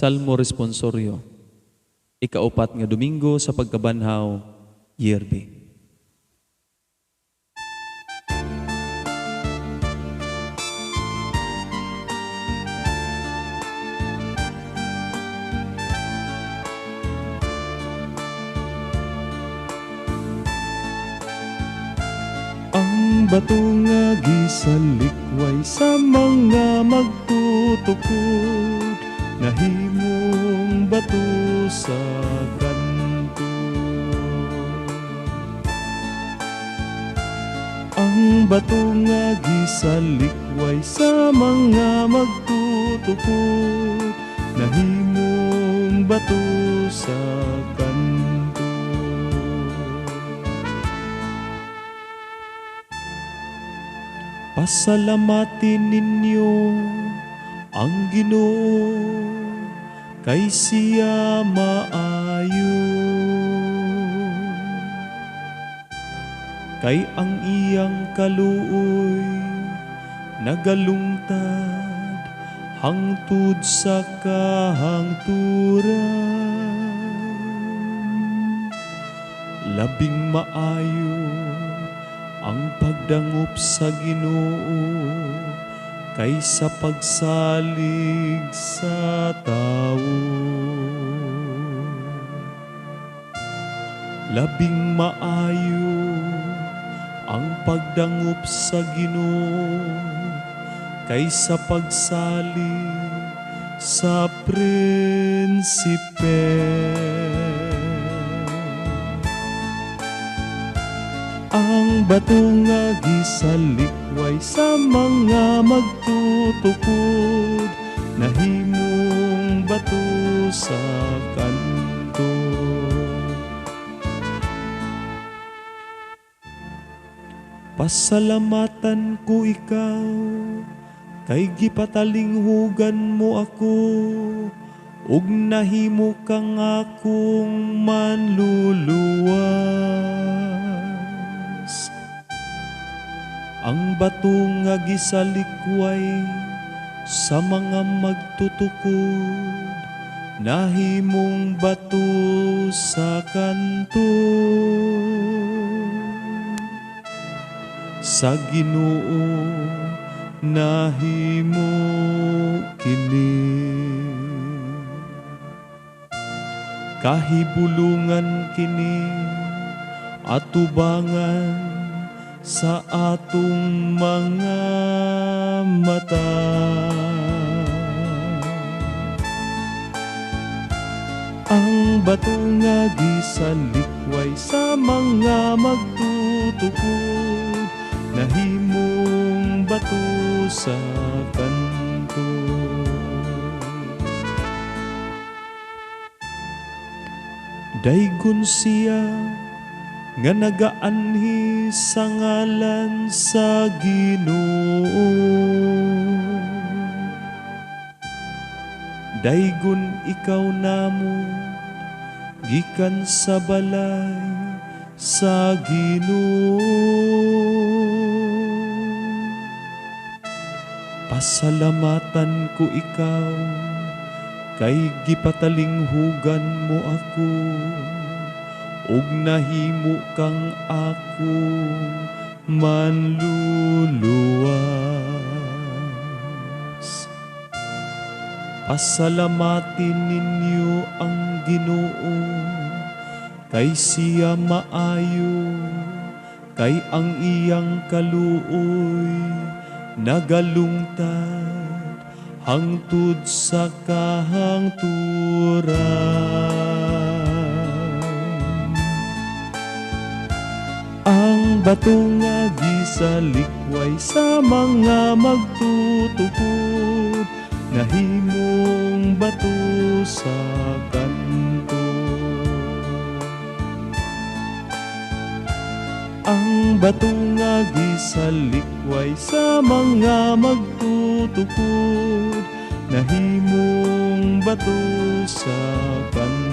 Salmo Responsorio, ikaupat nga Domingo sa pagkabanhaw, Year B. Ang bato nga gisalikway sa mga magtutukod, nahimong bato sa kanto. Ang bato nga gisalikway sa mga magtutukod, nahimong bato sa kanto. Pasalamatin ninyo ang Ginoo, kay siya maayo. Kay ang iyang kaluoy nagalungtad hangtod sa kahangturan. Labing maayo ang pagdangop sa Ginoo kaysa pagsalig sa tawo. Labing maayo ang pagdangop sa Ginoo kaysa pagsalig sa prinsipe. Ang bato nga gisalikway sa mga magtutukod, nahimong bato sa kanto. Pasalamatan ko ikaw, kay gipatalinghugan mo ako, ug nahimo kang akong manluluwas. Ang bato nga gisalikway sa mga magtutukod, nahimong bato sa kanto. Sa Ginoo nahimo kini, kahibulungan kini atubangan sa atong mga mata. Ang bato nga gisalikway sa mga magtutukod, nahimong bato sa kanto. Daygon siya nga nagaanhi sa ngalan sa Ginoo. Daygon ikaw namo gikan sa balay sa Ginoo. Pasalamatan ko ikaw, kay gipatalinghugan mo ako, ug nahimo kang akong manluluwas. Pasalamatin ninyo ang Ginoo, kay siya maayo. Kay ang iyang kaluoy nagalungtad hangtod sa kahangturan. Ang bato nga gisalikway sa mga magtutukod, nahimong bato sa kanto. Ang bato nga gisalikway sa mga magtutukod, nahimong bato sa kanto.